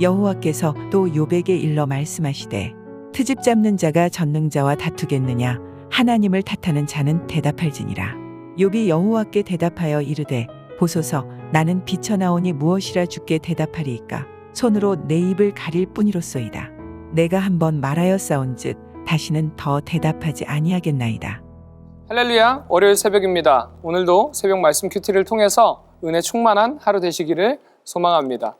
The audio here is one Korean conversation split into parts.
여호와께서 또 욥에게 일러 말씀하시되 트집 잡는 자가 전능자와 다투겠느냐 하나님을 탓하는 자는 대답할지니라. 욥이 여호와께 대답하여 이르되 보소서 나는 비쳐나오니 무엇이라 주께 대답하리이까. 손으로 내 입을 가릴 뿐이로소이다. 내가 한번 말하였사온즉 다시는 더 대답하지 아니하겠나이다. 할렐루야, 월요일 새벽입니다. 오늘도 새벽 말씀 큐티를 통해서 은혜 충만한 하루 되시기를 소망합니다.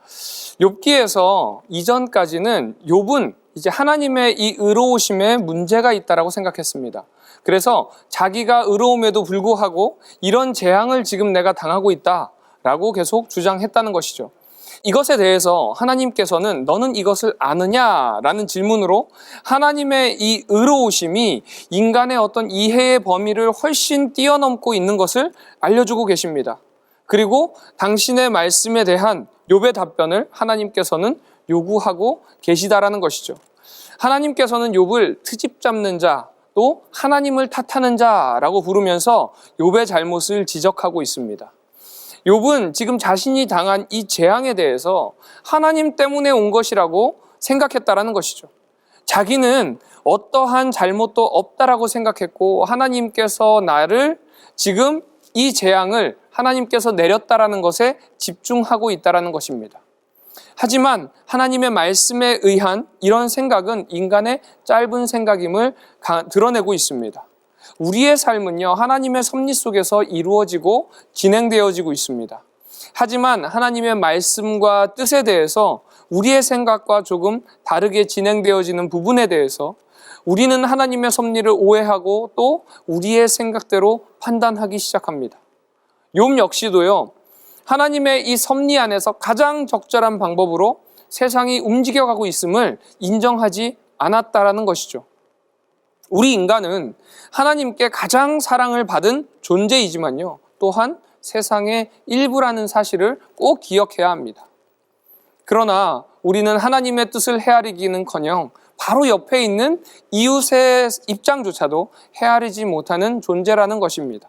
욥기에서 이전까지는 욥은 이제 하나님의 이 의로우심에 문제가 있다라고 생각했습니다. 그래서 자기가 의로움에도 불구하고 이런 재앙을 지금 내가 당하고 있다라고 계속 주장했다는 것이죠. 이것에 대해서 하나님께서는 너는 이것을 아느냐라는 질문으로 하나님의 이 의로우심이 인간의 어떤 이해의 범위를 훨씬 뛰어넘고 있는 것을 알려주고 계십니다. 그리고 당신의 말씀에 대한 욥의 답변을 하나님께서는 요구하고 계시다라는 것이죠. 하나님께서는 욥을 트집 잡는 자, 또 하나님을 탓하는 자라고 부르면서 욥의 잘못을 지적하고 있습니다. 욥은 지금 자신이 당한 이 재앙에 대해서 하나님 때문에 온 것이라고 생각했다라는 것이죠. 자기는 어떠한 잘못도 없다라고 생각했고 하나님께서 나를 지금 이 재앙을 하나님께서 내렸다라는 것에 집중하고 있다라는 것입니다. 하지만 하나님의 말씀에 의한 이런 생각은 인간의 짧은 생각임을 드러내고 있습니다. 우리의 삶은요, 하나님의 섭리 속에서 이루어지고 진행되어지고 있습니다. 하지만 하나님의 말씀과 뜻에 대해서 우리의 생각과 조금 다르게 진행되어지는 부분에 대해서 우리는 하나님의 섭리를 오해하고 또 우리의 생각대로 판단하기 시작합니다. 욥 역시도요, 하나님의 이 섭리 안에서 가장 적절한 방법으로 세상이 움직여가고 있음을 인정하지 않았다라는 것이죠. 우리 인간은 하나님께 가장 사랑을 받은 존재이지만요, 또한 세상의 일부라는 사실을 꼭 기억해야 합니다. 그러나 우리는 하나님의 뜻을 헤아리기는커녕 바로 옆에 있는 이웃의 입장조차도 헤아리지 못하는 존재라는 것입니다.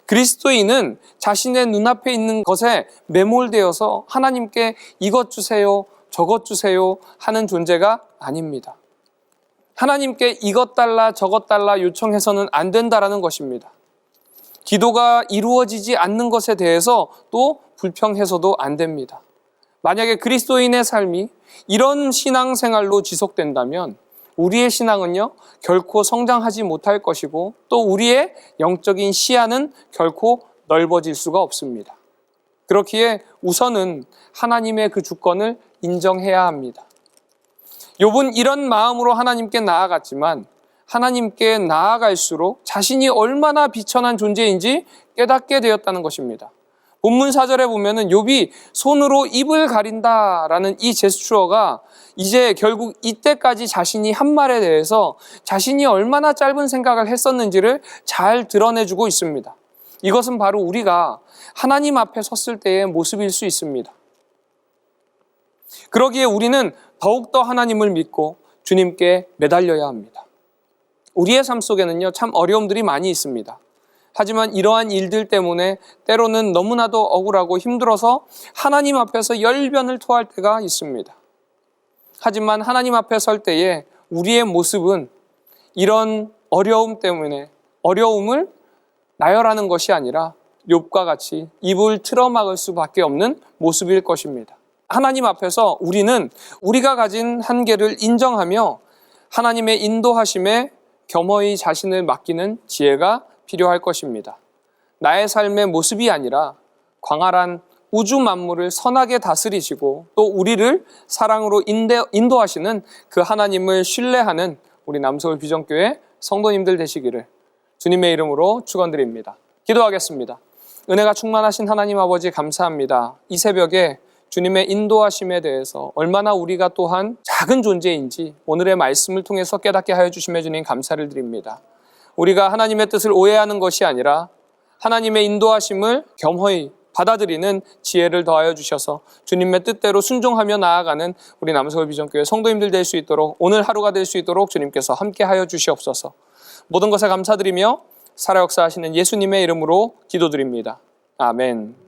그리스도인은 자신의 눈앞에 있는 것에 매몰되어서 하나님께 이것 주세요, 저것 주세요 하는 존재가 아닙니다. 하나님께 이것 달라 저것 달라 요청해서는 안 된다라는 것입니다. 기도가 이루어지지 않는 것에 대해서 또 불평해서도 안 됩니다. 만약에 그리스도인의 삶이 이런 신앙생활로 지속된다면 우리의 신앙은요, 결코 성장하지 못할 것이고 또 우리의 영적인 시야는 결코 넓어질 수가 없습니다. 그렇기에 우선은 하나님의 그 주권을 인정해야 합니다. 욥은 이런 마음으로 하나님께 나아갔지만 하나님께 나아갈수록 자신이 얼마나 비천한 존재인지 깨닫게 되었다는 것입니다. 본문 4절에 보면은 욥이 손으로 입을 가린다라는 이 제스처가 이제 결국 이때까지 자신이 한 말에 대해서 자신이 얼마나 짧은 생각을 했었는지를 잘 드러내주고 있습니다. 이것은 바로 우리가 하나님 앞에 섰을 때의 모습일 수 있습니다. 그러기에 우리는 더욱더 하나님을 믿고 주님께 매달려야 합니다. 우리의 삶 속에는요, 참 어려움들이 많이 있습니다. 하지만 이러한 일들 때문에 때로는 너무나도 억울하고 힘들어서 하나님 앞에서 열변을 토할 때가 있습니다. 하지만 하나님 앞에 설 때에 우리의 모습은 이런 어려움 때문에 어려움을 나열하는 것이 아니라 욥과 같이 입을 틀어막을 수밖에 없는 모습일 것입니다. 하나님 앞에서 우리는 우리가 가진 한계를 인정하며 하나님의 인도하심에 겸허히 자신을 맡기는 지혜가 필요할 것입니다. 나의 삶의 모습이 아니라 광활한 우주 만물을 선하게 다스리시고 또 우리를 사랑으로 인도하시는 그 하나님을 신뢰하는 우리 남서울 비전교회 성도님들 되시기를 주님의 이름으로 축원드립니다. 기도하겠습니다. 은혜가 충만하신 하나님 아버지 감사합니다. 이 새벽에 주님의 인도하심에 대해서 얼마나 우리가 또한 작은 존재인지 오늘의 말씀을 통해서 깨닫게 하여 주심에 주님 감사를 드립니다. 우리가 하나님의 뜻을 오해하는 것이 아니라 하나님의 인도하심을 겸허히 받아들이는 지혜를 더하여 주셔서 주님의 뜻대로 순종하며 나아가는 우리 남서울 비전교회 성도님들 될 수 있도록 오늘 하루가 될 수 있도록 주님께서 함께하여 주시옵소서. 모든 것에 감사드리며 살아 역사하시는 예수님의 이름으로 기도드립니다. 아멘.